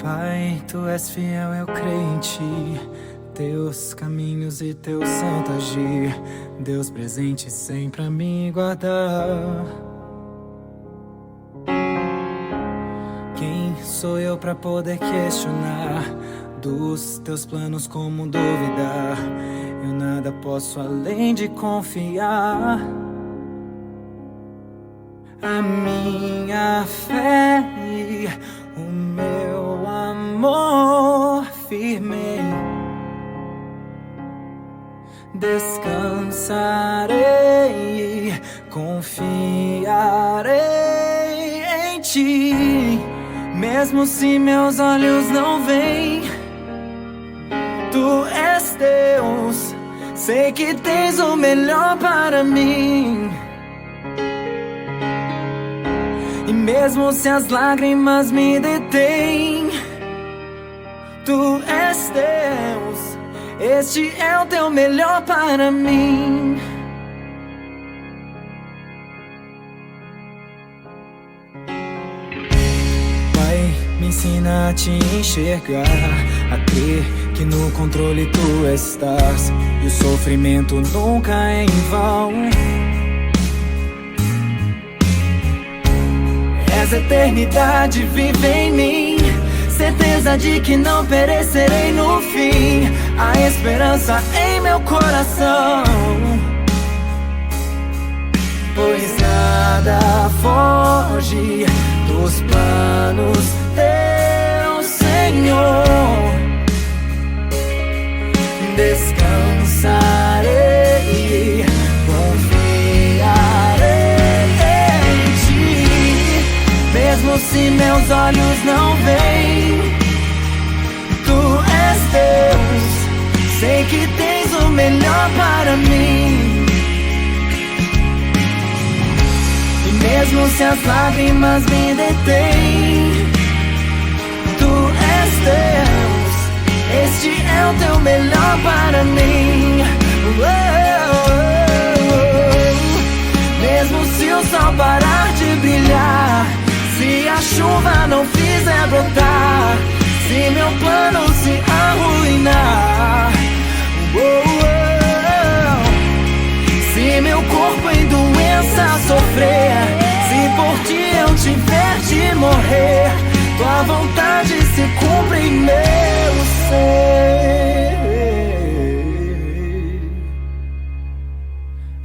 Pai, Tu és fiel, eu creio em Ti. Teus caminhos e Teu santo agir, Deus presente sempre a me guardar. Quem sou eu pra poder questionar dos Teus planos, como duvidar? Eu nada posso além de confiar. A minha fé e o meu amor firme, descansarei, confiarei em Ti. Mesmo se meus olhos não veem, Tu és Deus, sei que tens o melhor para mim. E mesmo se as lágrimas me detêm, Tu és Deus, este é o Teu melhor para mim. Pai, me ensina a Te enxergar, a crer que no controle Tu estás, e o sofrimento nunca é em vão. Essa eternidade vive em mim, certeza de que não perecerei no fim, a esperança em meu coração. Pois nada foge dos planos Teu, Senhor. Descansarei, confiarei em Ti. Mesmo se meus olhos não veem, Tu és Deus, sei que tens o melhor para mim. E mesmo se as lágrimas me detêm, Tu és Deus, este é o Teu melhor para mim. Mesmo se o sol parar de brilhar, se a chuva não fizer brotar, se meu plano se arruinar, se meu corpo em doença sofrer, se por Ti eu tiver de morrer, Tua vontade se cumpre em meu ser.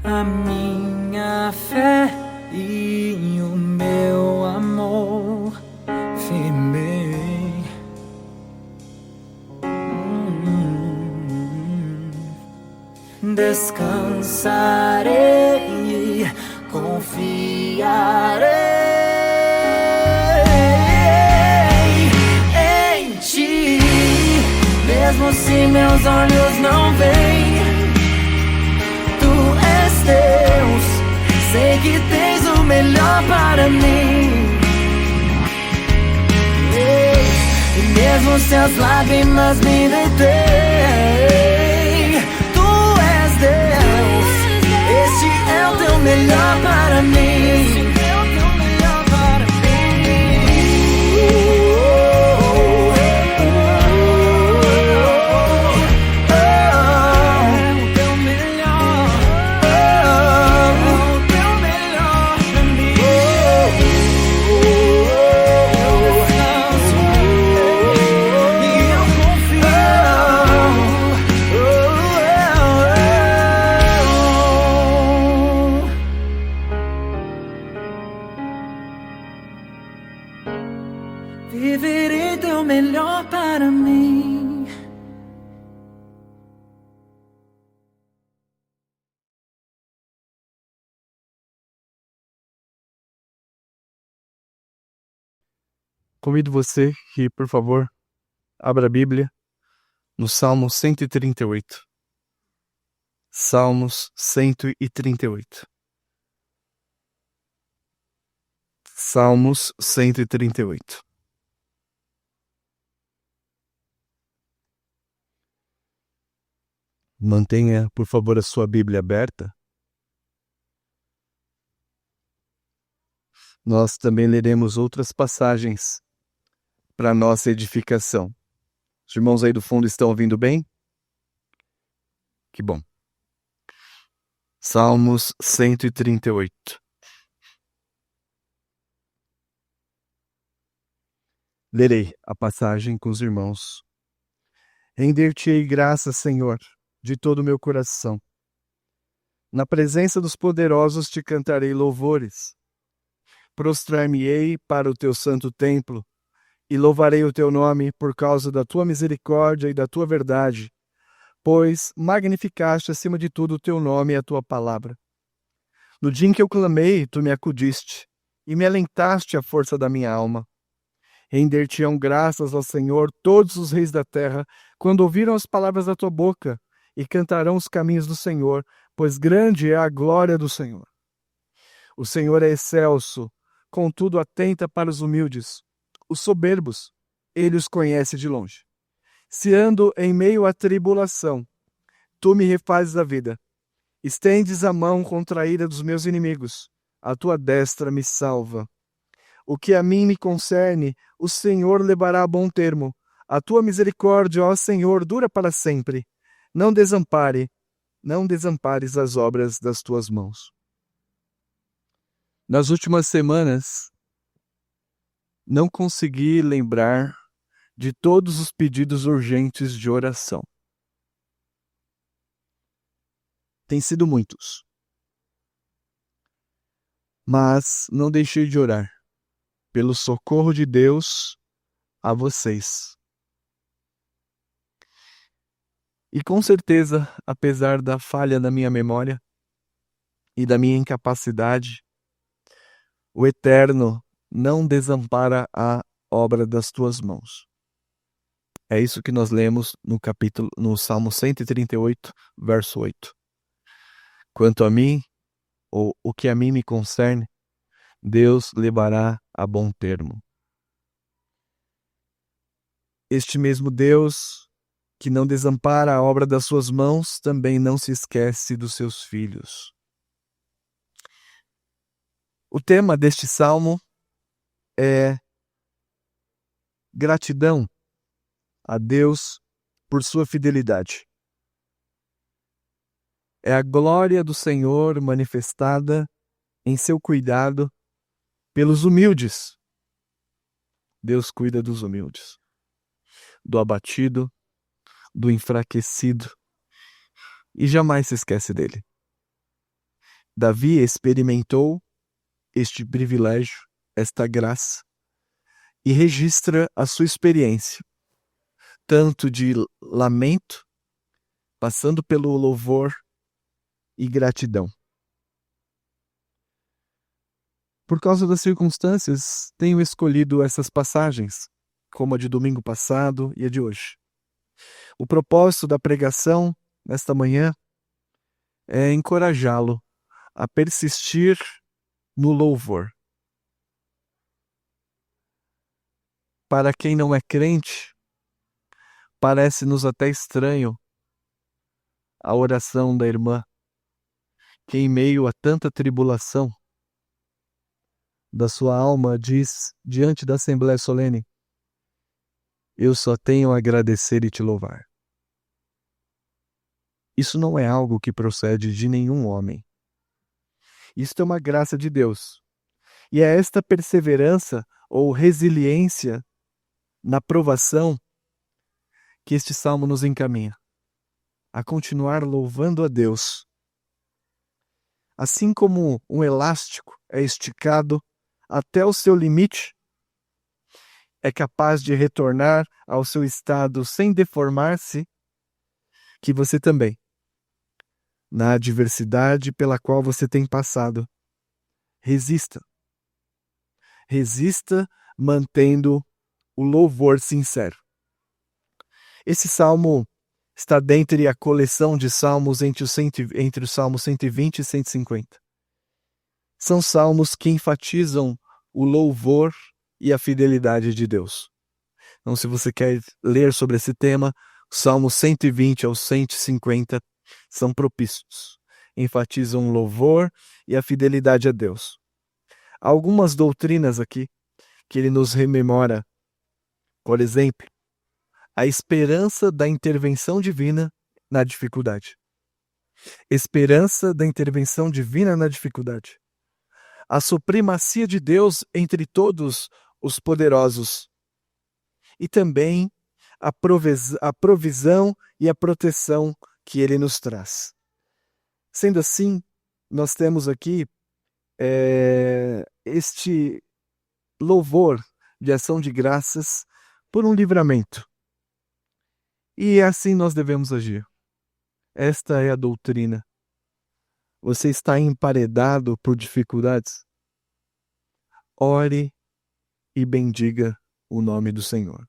A minha fé e o meu amor firme, descansarei, confiarei em Ti. Mesmo se meus olhos não veem, Tu és Deus, sei que tens o melhor para mim. E mesmo se as lágrimas me detêm, Tu és Deus, este é o Teu melhor para mim. Viverei Teu melhor para mim. Convido você que, por favor, abra a Bíblia no Salmo 138. Salmos 138. Salmos 138. Mantenha, por favor, a sua Bíblia aberta. Nós também leremos outras passagens para nossa edificação. Os irmãos aí do fundo estão ouvindo bem? Que bom. Salmos 138. Lerei a passagem com os irmãos. Render-te-ei graças, Senhor, de todo o meu coração. Na presença dos poderosos te cantarei louvores. Prostrar-me-ei para o teu santo templo e louvarei o teu nome por causa da tua misericórdia e da tua verdade, pois magnificaste acima de tudo o teu nome e a tua palavra. No dia em que eu clamei, tu me acudiste e me alentaste a força da minha alma. Render-te-ão graças ao Senhor todos os reis da terra, quando ouviram as palavras da tua boca, e cantarão os caminhos do Senhor, pois grande é a glória do Senhor. O Senhor é excelso, contudo atenta para os humildes. Os soberbos, ele os conhece de longe. Se ando em meio à tribulação, tu me refazes a vida. Estendes a mão contra a ira dos meus inimigos. A tua destra me salva. O que a mim me concerne, o Senhor levará a bom termo. A tua misericórdia, ó Senhor, dura para sempre. Não desampares as obras das tuas mãos. Nas últimas semanas, não consegui lembrar de todos os pedidos urgentes de oração. Tem sido muitos. Mas não deixei de orar pelo socorro de Deus a vocês. E com certeza, apesar da falha da minha memória e da minha incapacidade, o Eterno não desampara a obra das tuas mãos. É isso que nós lemos no Salmo 138, verso 8. Quanto a mim, ou o que a mim me concerne, Deus levará a bom termo. Este mesmo Deus, que não desampara a obra das suas mãos, também não se esquece dos seus filhos. O tema deste salmo é gratidão a Deus por sua fidelidade. É a glória do Senhor manifestada em seu cuidado pelos humildes. Deus cuida dos humildes, do abatido, do enfraquecido, e jamais se esquece dele. Davi experimentou este privilégio, esta graça, e registra a sua experiência, tanto de lamento, passando pelo louvor e gratidão. Por causa das circunstâncias, tenho escolhido essas passagens, como a de domingo passado e a de hoje. O propósito da pregação nesta manhã é encorajá-lo a persistir no louvor. Para quem não é crente, parece-nos até estranho a oração da irmã, que em meio a tanta tribulação da sua alma diz diante da Assembleia Solene: eu só tenho a agradecer e te louvar. Isso não é algo que procede de nenhum homem. Isto é uma graça de Deus. E é esta perseverança ou resiliência na provação que este salmo nos encaminha a continuar louvando a Deus. Assim como um elástico é esticado até o seu limite, é capaz de retornar ao seu estado sem deformar-se, que você também, na adversidade pela qual você tem passado, resista. Resista mantendo o louvor sincero. Esse salmo está dentre a coleção de salmos entre os salmos 120 e 150. São salmos que enfatizam o louvor e a fidelidade de Deus. Então, se você quer ler sobre esse tema, os salmos 120 ao 150 são propícios. Enfatizam o louvor e a fidelidade a Deus. Há algumas doutrinas aqui que ele nos rememora Por exemplo, a esperança da intervenção divina na dificuldade. Esperança da intervenção divina na dificuldade. A supremacia de Deus entre todos os poderosos. E também a provisão e a proteção que Ele nos traz. Sendo assim, nós temos aqui este louvor de ação de graças por um livramento. E assim nós devemos agir. Esta é a doutrina. Você está emparedado por dificuldades? Ore e bendiga o nome do Senhor.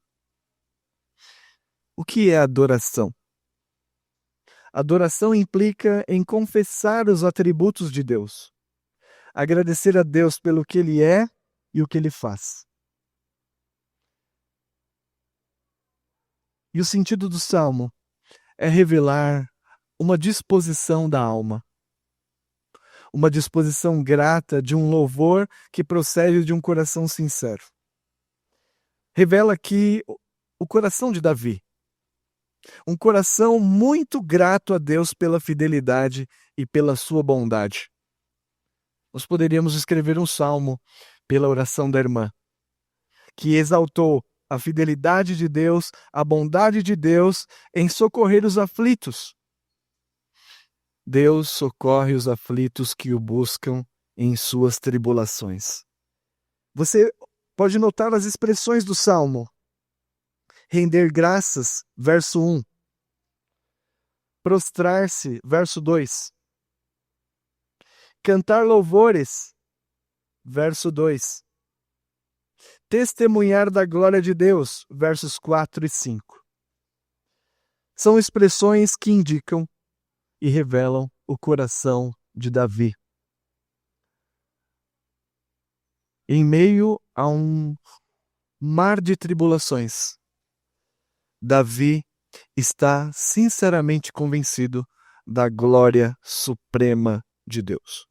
O que é adoração? Adoração implica em confessar os atributos de Deus, agradecer a Deus pelo que Ele é e o que Ele faz. E o sentido do Salmo é revelar uma disposição da alma, uma disposição grata de um louvor que procede de um coração sincero. Revela aqui o coração de Davi, um coração muito grato a Deus pela fidelidade e pela sua bondade. Nós poderíamos escrever um salmo pela oração da irmã, que exaltou a fidelidade de Deus, a bondade de Deus em socorrer os aflitos. Deus socorre os aflitos que o buscam em suas tribulações. Você pode notar as expressões do salmo. Render graças, verso 1. Prostrar-se, verso 2. Cantar louvores, verso 2. Testemunhar da glória de Deus, versos 4 e 5. São expressões que indicam e revelam o coração de Davi. Em meio a um mar de tribulações, Davi está sinceramente convencido da glória suprema de Deus.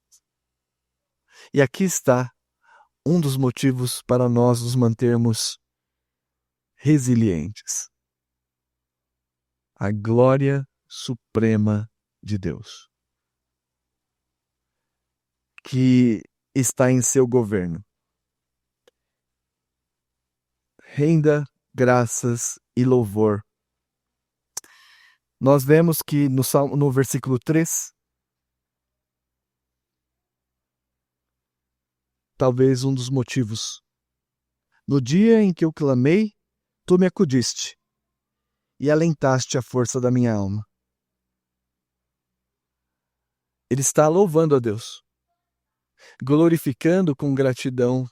E aqui está um dos motivos para nós nos mantermos resilientes. A glória suprema de Deus, que está em seu governo. Renda graças e louvor. Nós vemos que no versículo 3, talvez um dos motivos. No dia em que eu clamei, tu me acudiste e alentaste a força da minha alma. Ele está louvando a Deus, glorificando com gratidão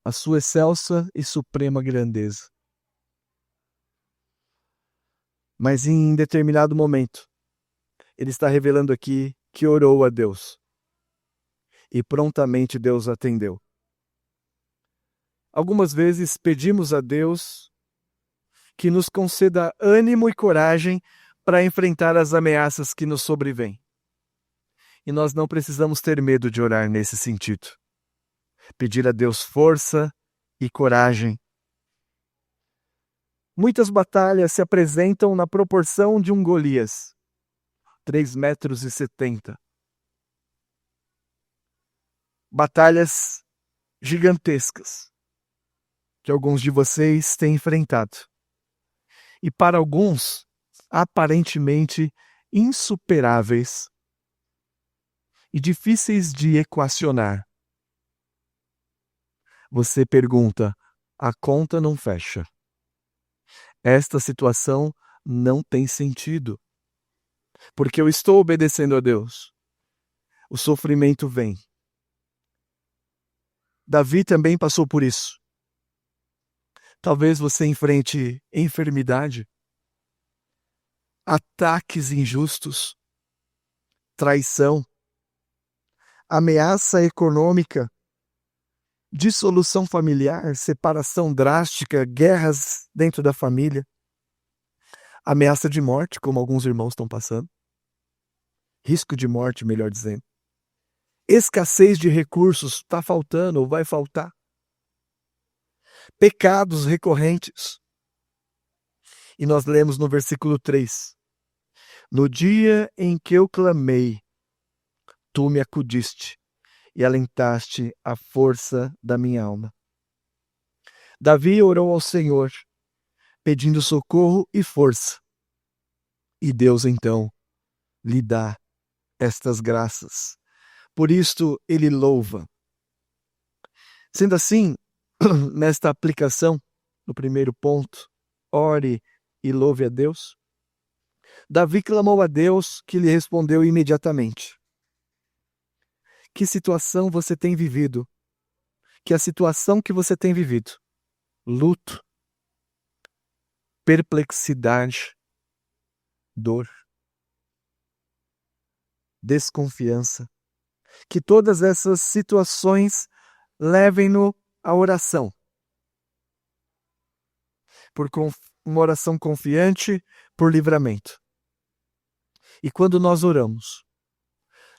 a sua excelsa e suprema grandeza. Mas em determinado momento, ele está revelando aqui que orou a Deus. E prontamente Deus atendeu. Algumas vezes pedimos a Deus que nos conceda ânimo e coragem para enfrentar as ameaças que nos sobrevêm. E nós não precisamos ter medo de orar nesse sentido. Pedir a Deus força e coragem. Muitas batalhas se apresentam na proporção de um Golias, 3,70 metros. Batalhas gigantescas que alguns de vocês têm enfrentado. E para alguns, aparentemente insuperáveis e difíceis de equacionar. Você pergunta, a conta não fecha. Esta situação não tem sentido. Porque eu estou obedecendo a Deus. O sofrimento vem. Davi também passou por isso. Talvez você enfrente enfermidade, ataques injustos, traição, ameaça econômica, dissolução familiar, separação drástica, guerras dentro da família, ameaça de morte, como alguns irmãos estão passando, risco de morte, melhor dizendo, escassez de recursos, está faltando ou vai faltar. pecados recorrentes. E nós lemos no versículo 3: no dia em que eu clamei, tu me acudiste e alentaste a força da minha alma. Davi orou ao Senhor, pedindo socorro e força. E Deus então lhe dá estas graças. Por isto ele louva. Sendo assim, nesta aplicação, no primeiro ponto, ore e louve a Deus, Davi clamou a Deus, que lhe respondeu imediatamente. Que situação você tem vivido? Que a situação que você tem vivido? Luto, perplexidade, dor, desconfiança. Que todas essas situações levem-no à oração. Por uma oração confiante, por livramento. E quando nós oramos,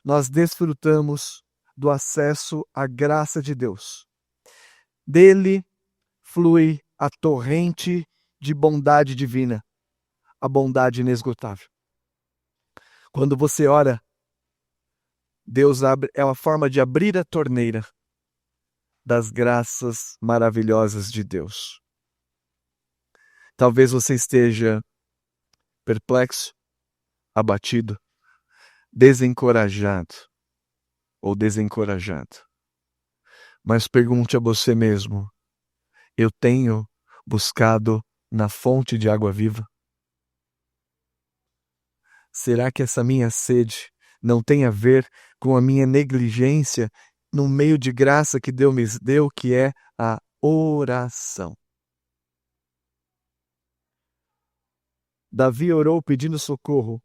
nós desfrutamos do acesso à graça de Deus. Dele flui a torrente de bondade divina, a bondade inesgotável. Quando você ora, Deus abre, é uma forma de abrir a torneira das graças maravilhosas de Deus. Talvez você esteja perplexo, abatido, desencorajado ou desencorajado. Mas pergunte a você mesmo: eu tenho buscado na fonte de água viva? Será que essa minha sede não tem a ver com a minha negligência no meio de graça que Deus me deu, que é a oração? Davi orou pedindo socorro,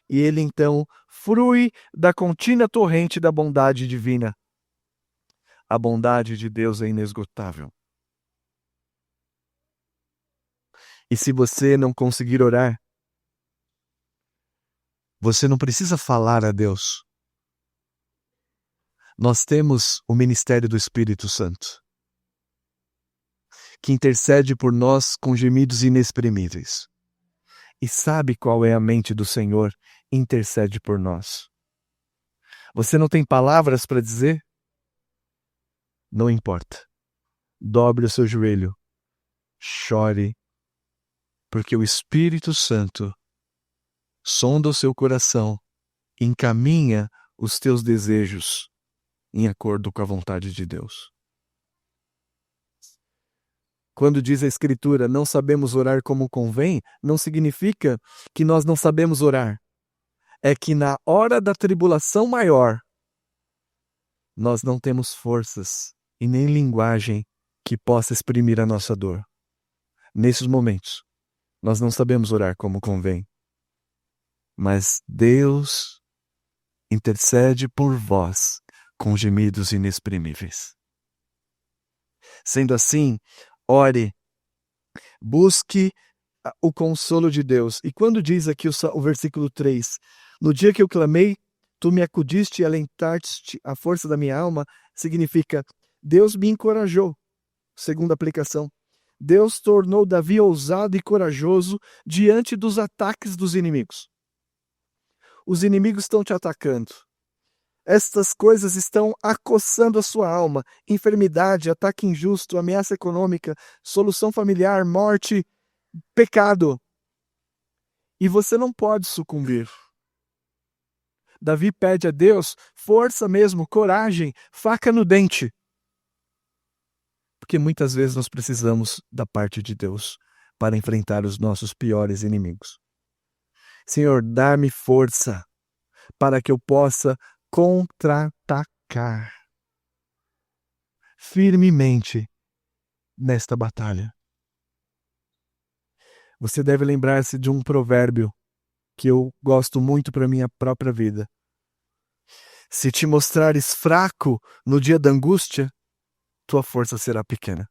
e ele então frui da contínua torrente da bondade divina. A bondade de Deus é inesgotável. E se você não conseguir orar, você não precisa falar a Deus. Nós temos o ministério do Espírito Santo, que intercede por nós com gemidos inexprimíveis. E sabe qual é a mente do Senhor? Intercede por nós. Você não tem palavras para dizer? Não importa. Dobre o seu joelho. Chore, porque o Espírito Santo sonda o seu coração, encaminha os teus desejos em acordo com a vontade de Deus. Quando diz a Escritura, não sabemos orar como convém, não significa que nós não sabemos orar. É que na hora da tribulação maior, nós não temos forças e nem linguagem que possa exprimir a nossa dor. Nesses momentos, nós não sabemos orar como convém. Mas Deus intercede por vós com gemidos inexprimíveis. Sendo assim, ore, busque o consolo de Deus. E quando diz aqui o versículo 3, no dia que eu clamei, tu me acudiste e alentaste a força da minha alma, significa, Deus me encorajou. Segunda aplicação, Deus tornou Davi ousado e corajoso diante dos ataques dos inimigos. Os inimigos estão te atacando. Estas coisas estão acossando a sua alma. Enfermidade, ataque injusto, ameaça econômica, solução familiar, morte, pecado. E você não pode sucumbir. Davi pede a Deus força mesmo, coragem, faca no dente. Porque muitas vezes nós precisamos da parte de Deus para enfrentar os nossos piores inimigos. Senhor, dá-me força para que eu possa contra-atacar firmemente nesta batalha. Você deve lembrar-se de um provérbio que eu gosto muito para a minha própria vida. Se te mostrares fraco no dia da angústia, tua força será pequena.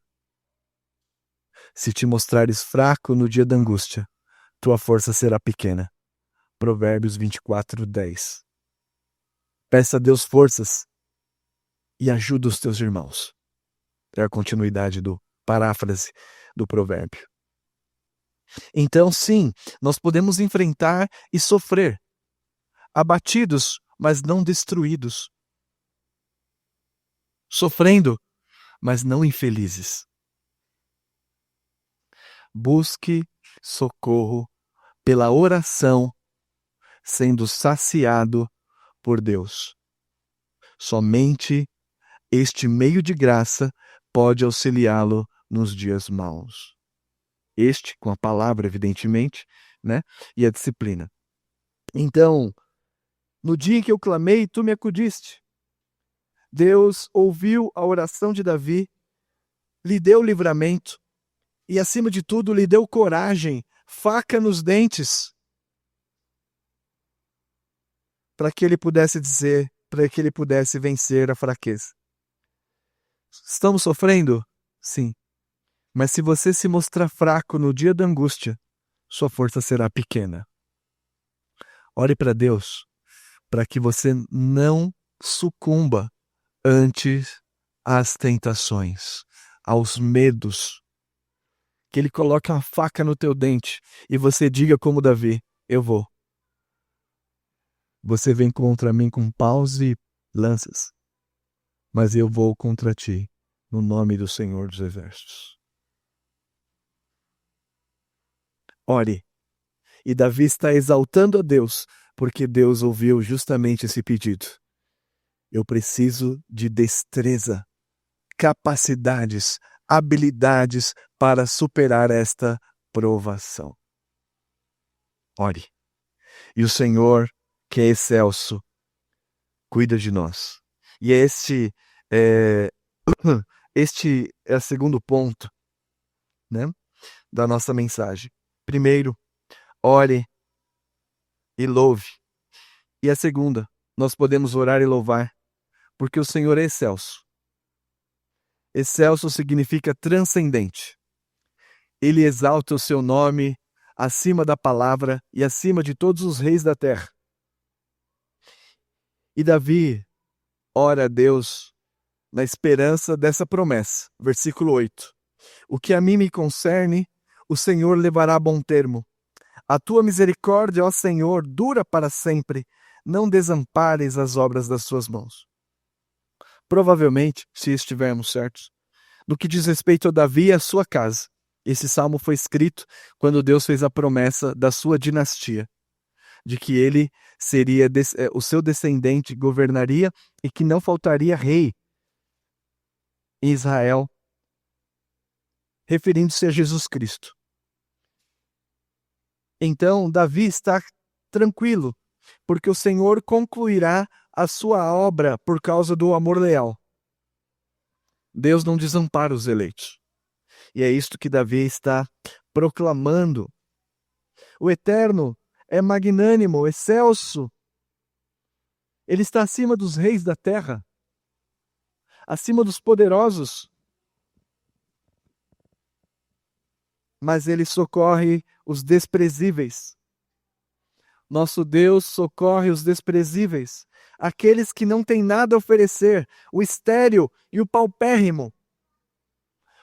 Se te mostrares fraco no dia da angústia, tua força será pequena. Provérbios 24:10. Peça a Deus forças e ajuda os teus irmãos. É a continuidade do Paráfrase do provérbio. Então, sim, nós podemos enfrentar e sofrer, abatidos, mas não destruídos, sofrendo, mas não infelizes. Busque socorro pela oração, sendo saciado por Deus. Somente este meio de graça pode auxiliá-lo nos dias maus. Este, com a palavra, evidentemente, né? E a disciplina. Então, no dia em que eu clamei, tu me acudiste. Deus ouviu a oração de Davi, lhe deu livramento e, acima de tudo, lhe deu coragem, faca nos dentes, para que ele pudesse dizer, para que ele pudesse vencer a fraqueza. Estamos sofrendo? Sim. Mas se você se mostrar fraco no dia da angústia, sua força será pequena. Ore para Deus, para que você não sucumba ante as tentações, aos medos. Que Ele coloque uma faca no teu dente e você diga como Davi, eu vou. Você vem contra mim com paus e lanças, mas eu vou contra ti, no nome do Senhor dos Exércitos. Ore. E Davi está exaltando a Deus, porque Deus ouviu justamente esse pedido. Eu preciso de destreza, capacidades, habilidades para superar esta provação. Ore. E o Senhor, que é excelso, cuida de nós. E este é o segundo ponto, né, da nossa mensagem. Primeiro, ore e louve. E a segunda, nós podemos orar e louvar, porque o Senhor é excelso. Excelso significa transcendente. Ele exalta o seu nome acima da palavra e acima de todos os reis da terra. E Davi ora a Deus na esperança dessa promessa. Versículo 8. O que a mim me concerne, o Senhor levará a bom termo. A tua misericórdia, ó Senhor, dura para sempre. Não desampares as obras das suas mãos. Provavelmente, se estivermos certos, no que diz respeito a Davi e a sua casa, esse salmo foi escrito quando Deus fez a promessa da sua dinastia, de que ele seria, o seu descendente governaria e que não faltaria rei em Israel, referindo-se a Jesus Cristo. Então, Davi está tranquilo, porque o Senhor concluirá a sua obra por causa do amor leal. Deus não desampara os eleitos. E é isto que Davi está proclamando. O Eterno é magnânimo, excelso. Ele está acima dos reis da terra, acima dos poderosos. Mas ele socorre os desprezíveis. Nosso Deus socorre os desprezíveis, aqueles que não têm nada a oferecer, o estéril e o paupérrimo.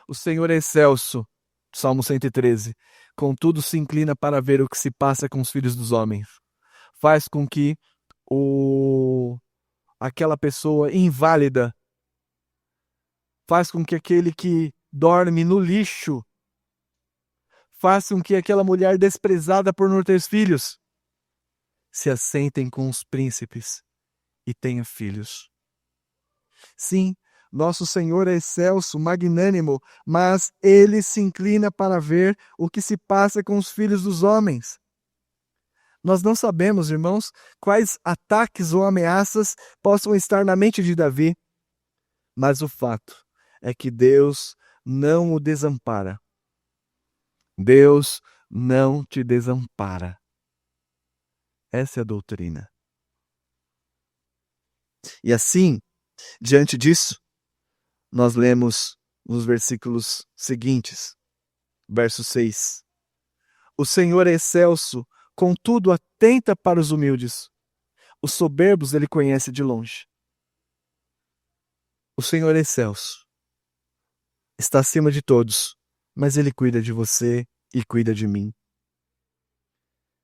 O Senhor é excelso, Salmo 113, contudo se inclina para ver o que se passa com os filhos dos homens. Faz com que aquela pessoa inválida, faz com que aquele que dorme no lixo, faz com que aquela mulher desprezada por não ter filhos se assentem com os príncipes e tenha filhos. Sim, nosso Senhor é excelso, magnânimo, mas ele se inclina para ver o que se passa com os filhos dos homens. Nós não sabemos, irmãos, quais ataques ou ameaças possam estar na mente de Davi, mas o fato é que Deus não o desampara. Deus não te desampara. Essa é a doutrina. E assim, diante disso, nós lemos nos versículos seguintes, verso 6. O Senhor é excelso, contudo atenta para os humildes. Os soberbos ele conhece de longe. O Senhor é excelso. está acima de todos, mas Ele cuida de você e cuida de mim.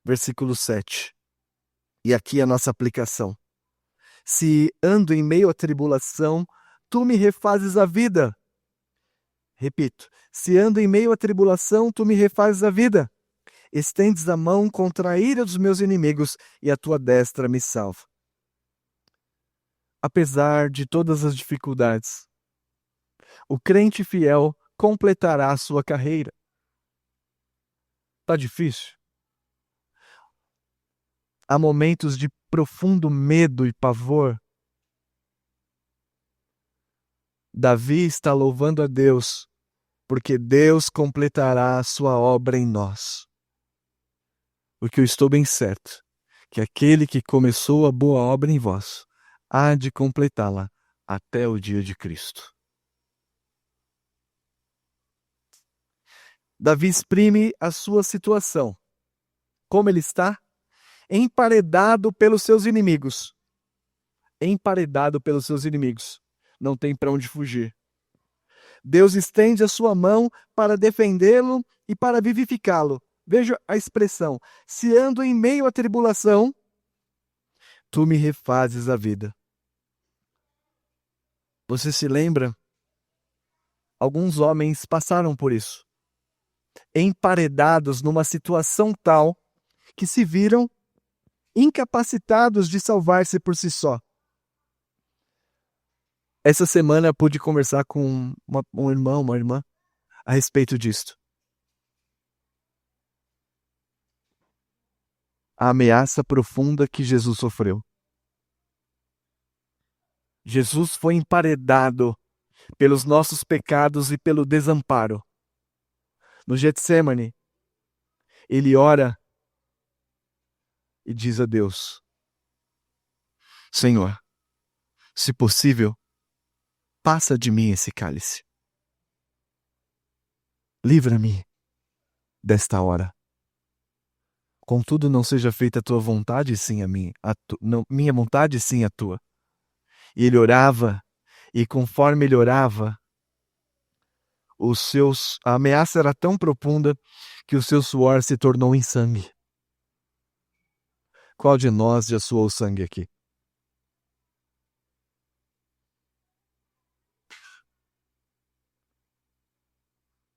Versículo 7. E aqui a nossa aplicação. Se ando em meio à tribulação, tu me refazes a vida. Repito, se ando em meio à tribulação, tu me refazes a vida. Estendes a mão contra a ira dos meus inimigos e a tua destra me salva. Apesar de todas as dificuldades, o crente fiel completará a sua carreira. Tá difícil? Há momentos de profundo medo e pavor. Davi está louvando a Deus, porque Deus completará a sua obra em nós. Porque eu estou bem certo que aquele que começou a boa obra em vós há de completá-la até o dia de Cristo. Davi exprime a sua situação. Como ele está? Emparedado pelos seus inimigos. Emparedado pelos seus inimigos. Não tem para onde fugir. Deus estende a sua mão para defendê-lo e para vivificá-lo. Veja a expressão: se ando em meio à tribulação, tu me refazes a vida. Você se lembra? Alguns homens passaram por isso. Emparedados numa situação tal que se viram incapacitados de salvar-se por si só. Essa semana pude conversar com um irmão, uma irmã, a respeito disto. A ameaça profunda que Jesus sofreu. Jesus foi emparedado pelos nossos pecados e pelo desamparo. No Getsemane, ele ora e diz a Deus: Senhor, se possível, passa de mim esse cálice. Livra-me desta hora. Contudo, não seja feita a tua vontade, sim a minha. Minha vontade, sim a tua. E ele orava, e conforme ele orava, a ameaça era tão profunda que o seu suor se tornou em sangue. Qual de nós já suou sangue aqui?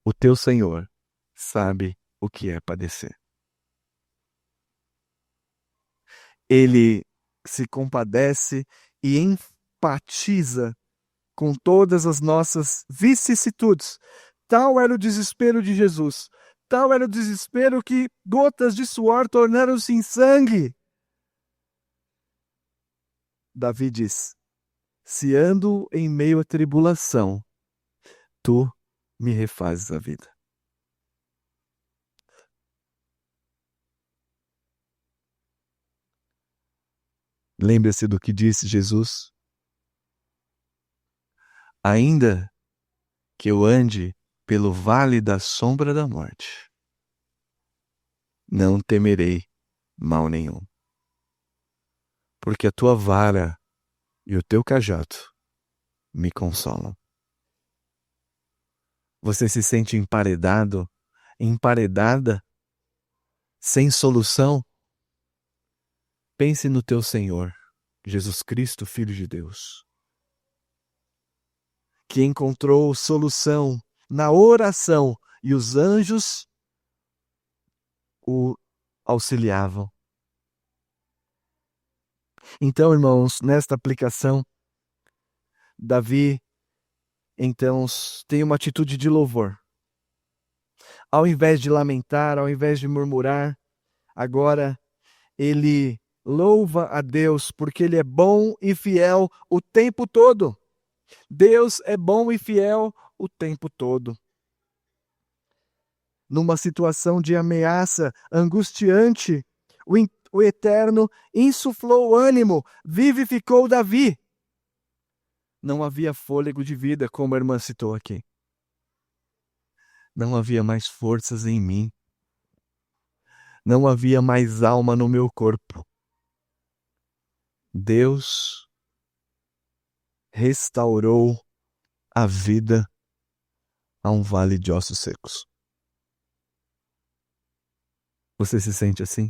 O teu Senhor sabe o que é padecer. Ele se compadece e empatiza com todas as nossas vicissitudes. Tal era o desespero de Jesus. Tal era o desespero que gotas de suor tornaram-se em sangue. Davi diz: se ando em meio à tribulação, tu me refazes a vida. Lembre-se do que disse Jesus: ainda que eu ande pelo vale da sombra da morte, não temerei mal nenhum, porque a tua vara e o teu cajado me consolam. Você se sente emparedado, emparedada, sem solução? Pense no teu Senhor, Jesus Cristo, Filho de Deus, que encontrou solução na oração e os anjos o auxiliavam. Então, irmãos, nesta aplicação, Davi, então, tem uma atitude de louvor. Ao invés de lamentar, ao invés de murmurar, agora ele louva a Deus porque ele é bom e fiel o tempo todo. Deus é bom e fiel o tempo todo. Numa situação de ameaça angustiante, o Eterno insuflou ânimo, vivificou Davi. Não havia fôlego de vida, como a irmã citou aqui. Não havia mais forças em mim. Não havia mais alma no meu corpo. Deus restaurou a vida a um vale de ossos secos. Você se sente assim?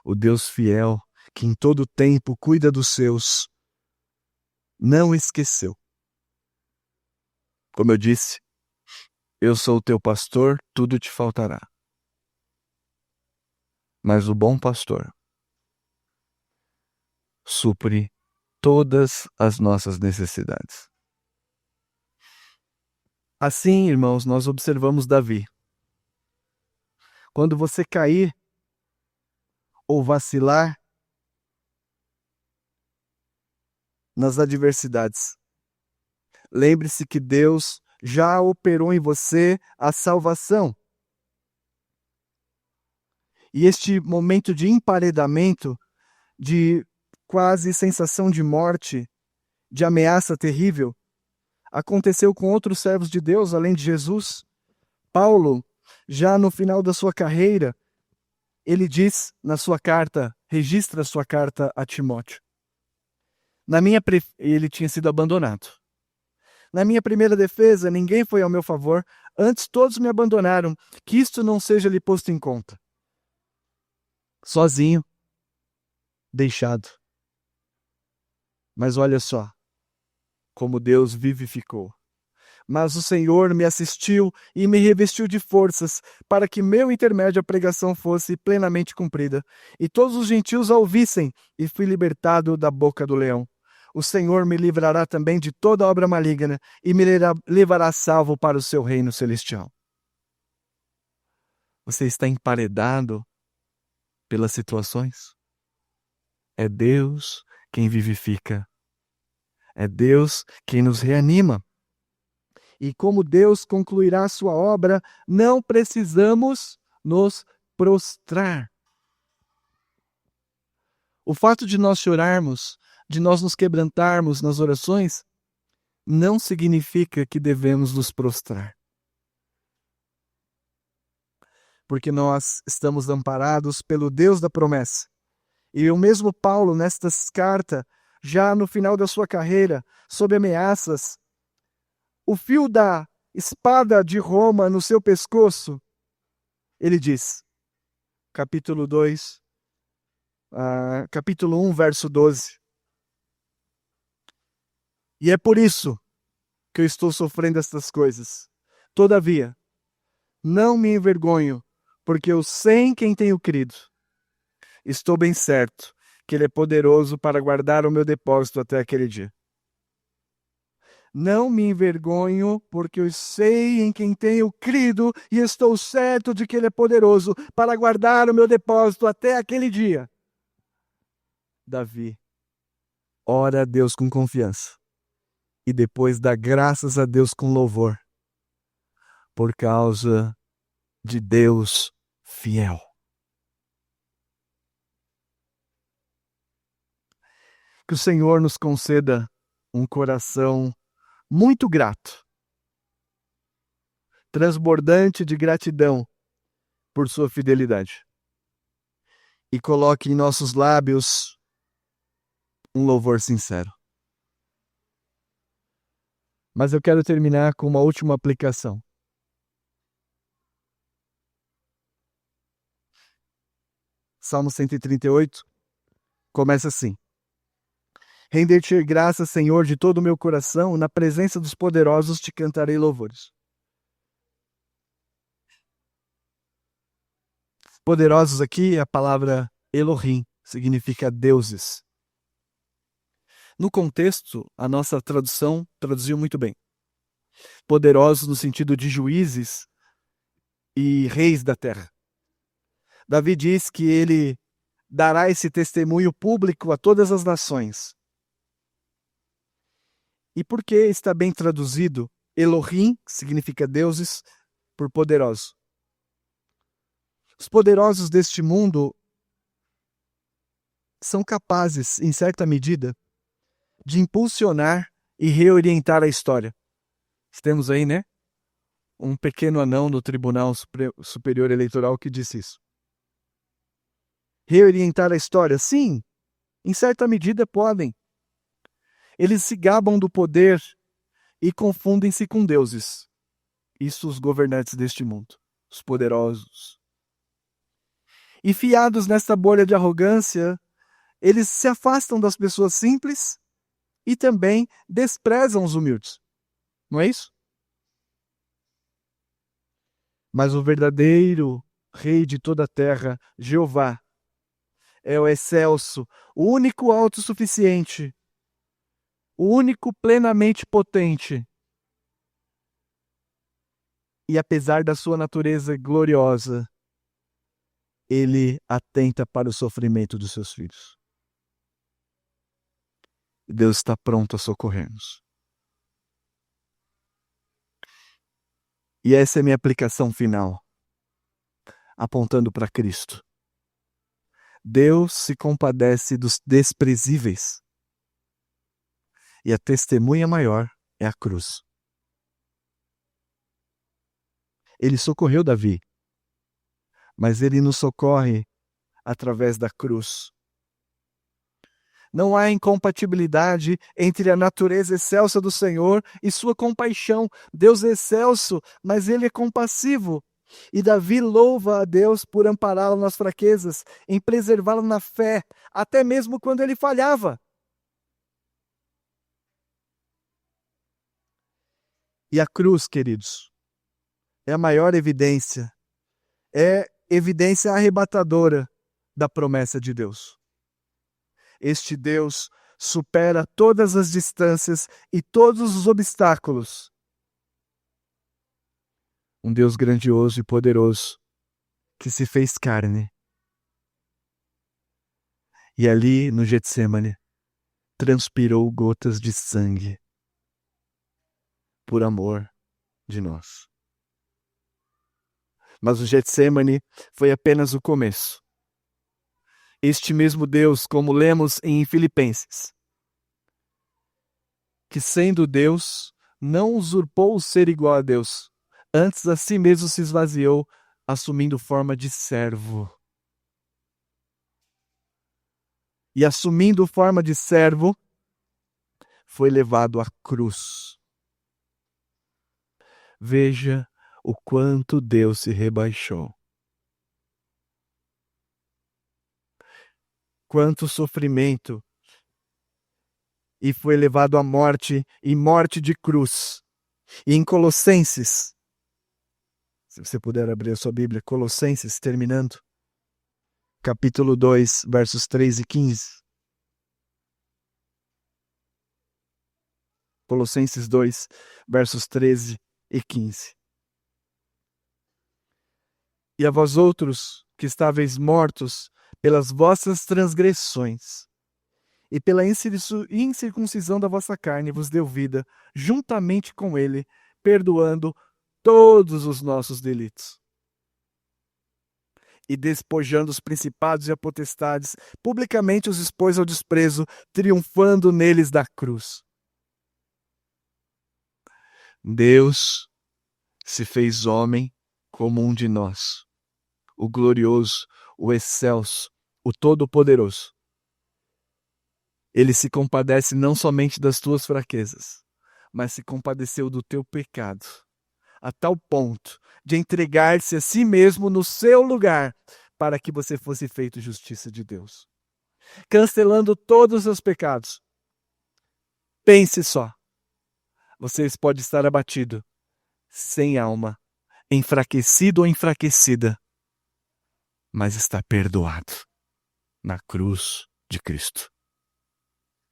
O Deus fiel, que em todo tempo cuida dos seus, não esqueceu. Como eu disse, eu sou o teu pastor, tudo te faltará. Mas o bom pastor supre todas as nossas necessidades. Assim, irmãos, nós observamos Davi. Quando você cair ou vacilar nas adversidades, lembre-se que Deus já operou em você a salvação. E este momento de emparedamento, de quase sensação de morte, de ameaça terrível, aconteceu com outros servos de Deus, além de Jesus. Paulo, já no final da sua carreira, ele diz na sua carta, registra a sua carta a Timóteo. Ele tinha sido abandonado. Na minha primeira defesa, ninguém foi ao meu favor, antes todos me abandonaram, que isto não seja lhe posto em conta. Sozinho, deixado. Mas olha só, como Deus vivificou. Mas o Senhor me assistiu e me revestiu de forças, para que meu intermédio a pregação fosse plenamente cumprida, e todos os gentios a ouvissem, e fui libertado da boca do leão. O Senhor me livrará também de toda obra maligna, e me levará salvo para o seu reino celestial. Você está emparedado pelas situações? É Deus quem vivifica. É Deus quem nos reanima. E como Deus concluirá a sua obra, não precisamos nos prostrar. O fato de nós chorarmos, de nós nos quebrantarmos nas orações, não significa que devemos nos prostrar. Porque nós estamos amparados pelo Deus da promessa. E o mesmo Paulo, nesta carta, já no final da sua carreira, sob ameaças, o fio da espada de Roma no seu pescoço, ele diz, capítulo 1, verso 12. E é por isso que eu estou sofrendo estas coisas. Todavia, não me envergonho, porque eu sei em quem tenho crido. Estou bem certo que Ele é poderoso para guardar o meu depósito até aquele dia. Não me envergonho, porque eu sei em quem tenho crido e estou certo de que Ele é poderoso para guardar o meu depósito até aquele dia. Davi ora a Deus com confiança e depois dá graças a Deus com louvor, por causa de Deus fiel. Que o Senhor nos conceda um coração muito grato, transbordante de gratidão por sua fidelidade. E coloque em nossos lábios um louvor sincero. Mas eu quero terminar com uma última aplicação. Salmo 138 começa assim: Render-te graças, Senhor, de todo o meu coração, na presença dos poderosos te cantarei louvores. Poderosos aqui é a palavra Elohim, significa deuses. No contexto, a nossa tradução traduziu muito bem. Poderosos no sentido de juízes e reis da terra. Davi diz que ele dará esse testemunho público a todas as nações. E por que está bem traduzido Elohim, que significa deuses, por poderoso? Os poderosos deste mundo são capazes, em certa medida, de impulsionar e reorientar a história. Temos aí, né? Um pequeno anão no Tribunal Superior Eleitoral que disse isso. Reorientar a história? Sim, em certa medida podem. Eles se gabam do poder e confundem-se com deuses. Isso os governantes deste mundo, os poderosos. E fiados nesta bolha de arrogância, eles se afastam das pessoas simples e também desprezam os humildes. Não é isso? Mas o verdadeiro Rei de toda a terra, Jeová, é o excelso, o único autossuficiente, o único plenamente potente. E apesar da sua natureza gloriosa, ele atenta para o sofrimento dos seus filhos. Deus está pronto a socorrer-nos. E essa é a minha aplicação final, apontando para Cristo. Deus se compadece dos desprezíveis. E a testemunha maior é a cruz. Ele socorreu Davi, mas ele nos socorre através da cruz. Não há incompatibilidade entre a natureza excelsa do Senhor e sua compaixão. Deus é excelso, mas ele é compassivo. E Davi louva a Deus por ampará-lo nas fraquezas, em preservá-lo na fé, até mesmo quando ele falhava. E a cruz, queridos, é a maior evidência, é evidência arrebatadora da promessa de Deus. Este Deus supera todas as distâncias e todos os obstáculos. Um Deus grandioso e poderoso que se fez carne. E ali no Getsêmani transpirou gotas de sangue por amor de nós. Mas o Getsêmani foi apenas o começo. Este mesmo Deus, como lemos em Filipenses, que sendo Deus, não usurpou o ser igual a Deus, antes a si mesmo se esvaziou, assumindo forma de servo. E assumindo forma de servo, foi levado à cruz. Veja o quanto Deus se rebaixou. Quanto sofrimento. E foi levado à morte, e morte de cruz. E em Colossenses, se você puder abrir a sua Bíblia, Colossenses, terminando, capítulo 2, versos 3 e 15. Colossenses 2, versos 13 e 15. E a vós outros, que estáveis mortos pelas vossas transgressões, e pela incircuncisão da vossa carne vos deu vida, juntamente com ele, perdoando todos os nossos delitos. E despojando os principados e as potestades, publicamente os expôs ao desprezo, triunfando neles da cruz. Deus se fez homem como um de nós, o glorioso, o excelso, o todo-poderoso. Ele se compadece não somente das tuas fraquezas, mas se compadeceu do teu pecado, a tal ponto de entregar-se a si mesmo no seu lugar, para que você fosse feito justiça de Deus, cancelando todos os seus pecados. Pense só, você pode estar abatido, sem alma, enfraquecido ou enfraquecida, mas está perdoado na cruz de Cristo.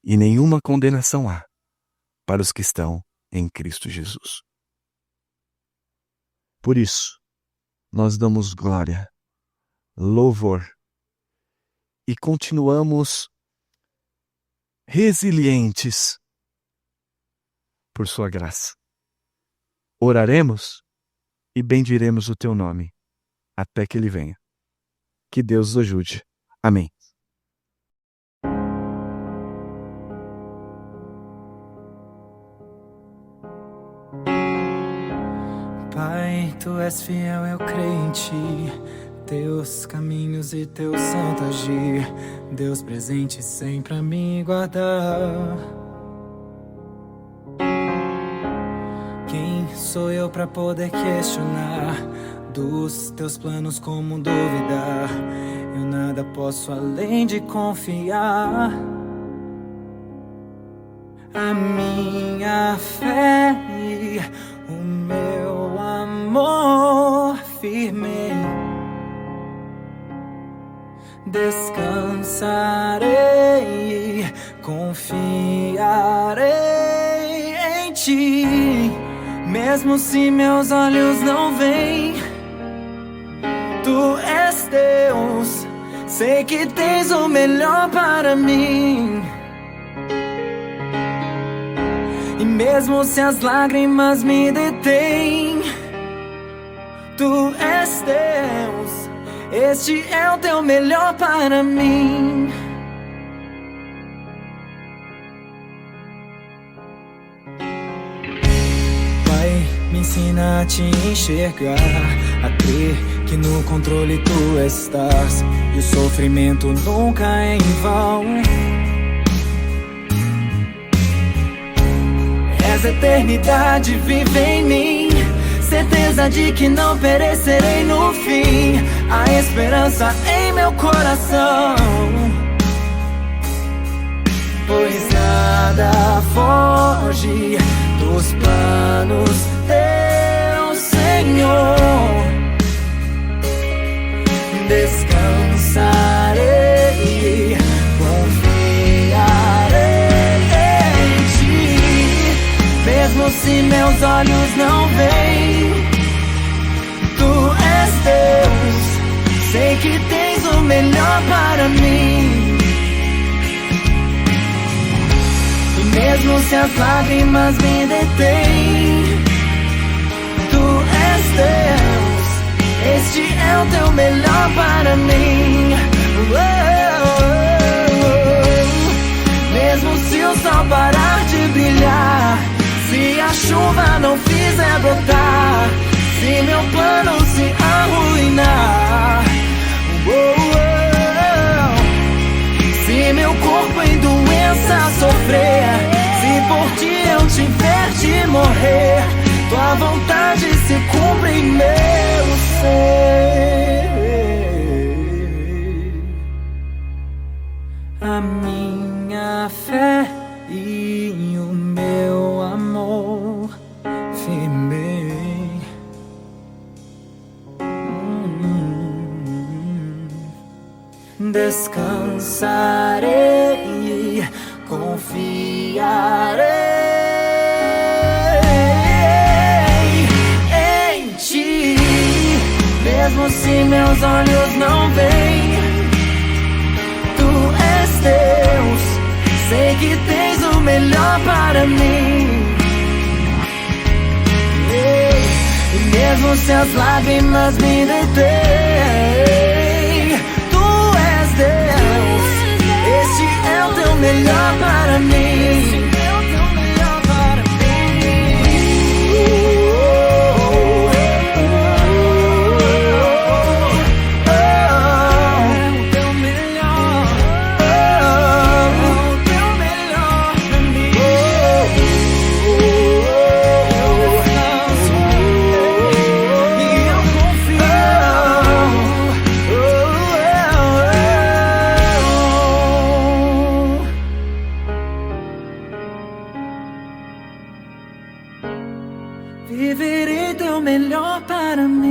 E nenhuma condenação há para os que estão em Cristo Jesus. Por isso, nós damos glória, louvor e continuamos resilientes por sua graça. Oraremos e bendiremos o teu nome até que ele venha. Que Deus os ajude. Amém. Pai, tu és fiel, eu creio em ti, teus caminhos e teu santo agir, Deus presente sempre a me guardar. sou eu pra poder questionar dos teus planos, como duvidar? Eu nada posso além de confiar. A minha fé e o meu amor firme, descansarei, confiarei em ti. Mesmo se meus olhos não veem, tu és Deus, sei que tens o melhor para mim. E mesmo se as lágrimas me detêm, tu és Deus, este é o teu melhor para mim. Pai, me ensina a te enxergar, a crer que no controle tu estás, e o sofrimento nunca é em vão. És eternidade, vive em mim, certeza de que não perecerei no fim, a esperança em meu coração. Pois nada foge dos planos teu, Senhor. Descansarei, confiarei em ti. Mesmo se meus olhos não veem, tu és Deus, sei que tens o melhor para mim. E mesmo se as lágrimas me detêm, tu és Deus, este é o teu melhor para mim. Mesmo se o sol parar de brilhar, se a chuva não fizer brotar, se meu plano se arruinar, se meu corpo em doença sofrer, se por ti eu tiver de morrer, tua vontade se cumpre em meu ser. A minha fé e o meu amor firme, descansarei, confiarei em ti. Mesmo se meus olhos não veem, tu és Deus, sei que tens o melhor para mim. E mesmo se as lágrimas me detêm, tu és Deus, este é o teu melhor para mim. Viverei teu melhor para mim.